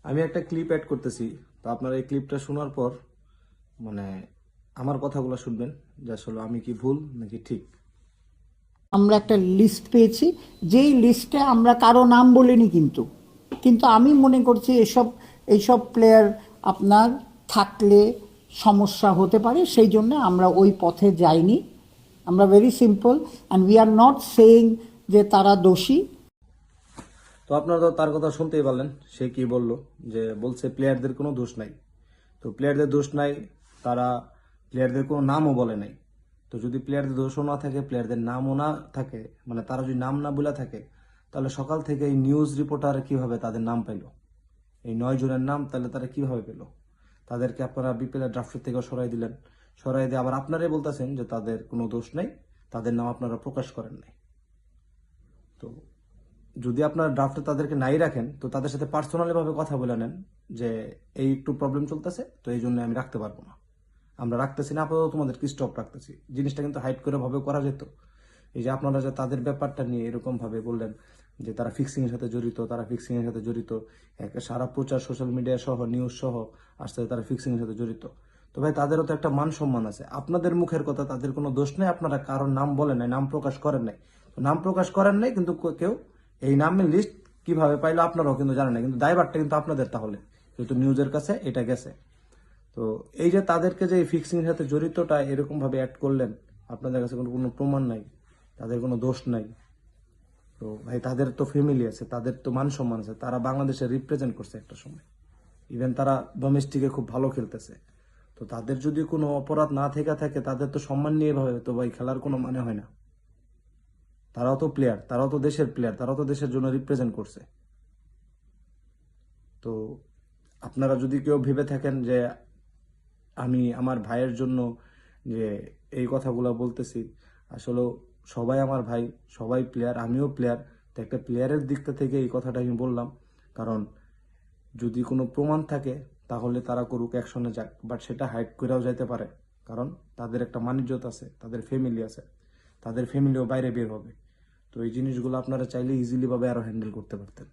আমি একটা clip add করতেছি, তো আপনারা এই ক্লিপটা শোনার পর মানে আমার কথাগুলো শুনবেন যে আসলে আমি কি ভুল নাকি ঠিক। আমরা একটা লিস্ট পেয়েছি, যেই লিস্টে আমরা কারো নাম বলিনি, কিন্তু কিন্তু আমি মনে করছি এইসব প্লেয়ার আপনার থাকলে সমস্যা হতে পারে, সেই জন্য আমরা ওই পথে যাইনি। আমরা very simple, and we are not saying যে তারা দোষী। তো আপনারা তো তার কথা শুনতেই পারলেন, সে কি বললো, যে বলছে প্লেয়ারদের কোনো দোষ নাই। তো প্লেয়ারদের দোষ নাই, তারা প্লেয়ারদের কোনো নামও বলে নাই। তো যদি প্লেয়ারদের দোষও না থাকে, প্লেয়ারদের নামও না থাকে, মানে তারা যদি নাম না বলে থাকে, তাহলে সকাল থেকে এই নিউজ রিপোর্টার কিভাবে তাদের নাম পাইলো? এই 9 জনের নাম তাহলে তারা কিভাবে পেল? তাদেরকে আপনারা বিপিএল ড্রাফটের থেকে সরাই দিলেন, সরাই দিয়ে আবার আপনারাই বলতেছেন যে তাদের কোনো দোষ নাই, তাদের নাম আপনারা প্রকাশ করেন নাই। তো যদি আপনারা ড্রাফটে তাদেরকে নাই রাখেন, তো তাদের সাথে পার্সোনালি ভাবে কথা বলে নেন যে এই একটু প্রবলেম চলতেছে, তো এই জন্য আমি রাখতে পারবো না, আমরা রাখতেছি না, আপাতত তোমাদেরকে স্টপ রাখতেছি। জিনিসটা কিন্তু হাইড করে ভাবে করা যেত। এই যে আপনারা যে তাদের ব্যাপারটা নিয়ে এরকম ভাবে বললেন যে তারা ফিক্সিং এর সাথে জড়িত, তারা ফিক্সিং এর সাথে জড়িত, সারা প্রচার সোশ্যাল মিডিয়া সহ নিউজ সহ আসতে তারা ফিক্সিং এর সাথে জড়িত। তো ভাই তাদেরও তো একটা মান সম্মান আছে। আপনাদের মুখের কথা, তাদের কোনো দোষ নেই, আপনারা কারোর নাম বলেন নাই, নাম প্রকাশ করেন নাই। তো নাম প্রকাশ করেন নাই, কিন্তু কেউ এই নামের লিস্ট কিভাবে পাইলো আপনারাও কিন্তু জানেন না, কিন্তু দায়ভারটা কিন্তু আপনাদের। তাহলে যেহেতু নিউজের কাছে এটা গেছে, তো এই যে তাদেরকে যে ফিক্সিং এর সাথে জড়িতটা এরকম ভাবে অ্যাড করলেন, আপনাদের কাছে কোনো কোনো প্রমাণ নাই, তাদের কোনো দোষ নাই। তো ভাই তাদের তো ফ্যামিলি আছে, তাদের তো মান সম্মান আছে, তারা বাংলাদেশে রিপ্রেজেন্ট করছে একটা সময়, ইভেন তারা ডোমেস্টিকে খুব ভালো খেলতেছে। তো তাদের যদি কোনো অপরাধ না থেকে থাকে, তাদের তো সম্মান নিয়ে ভাবে তো ভাই খেলার কোনো মানে হয় না। তারাও তো প্লেয়ার, তারাও তো দেশের প্লেয়ার, তারাও তো দেশের জন্য রিপ্রেজেন্ট করছে। তো আপনারা যদি কেউ ভেবে থাকেন যে আমি আমার ভাইয়ের জন্য যে এই কথাগুলো বলতেছি, আসলে সবাই আমার ভাই, সবাই প্লেয়ার, আমিও প্লেয়ার। তো একটা প্লেয়ারের দিকটা থেকে এই কথাটা আমি বললাম, কারণ যদি কোনো প্রমাণ থাকে তাহলে তারা করুক, অ্যাকশনে যাক, বাট সেটা হাইড করেও যাইতে পারে। কারণ তাদের একটা মানিজ্যত আছে, তাদের ফ্যামিলি আছে, তাদের ফ্যামিলিও বাইরে বের হবে। তো এই জিনিসগুলো আপনারা চাইলে ইজিলি ভাবে আরো হ্যান্ডেল করতে পারতেন।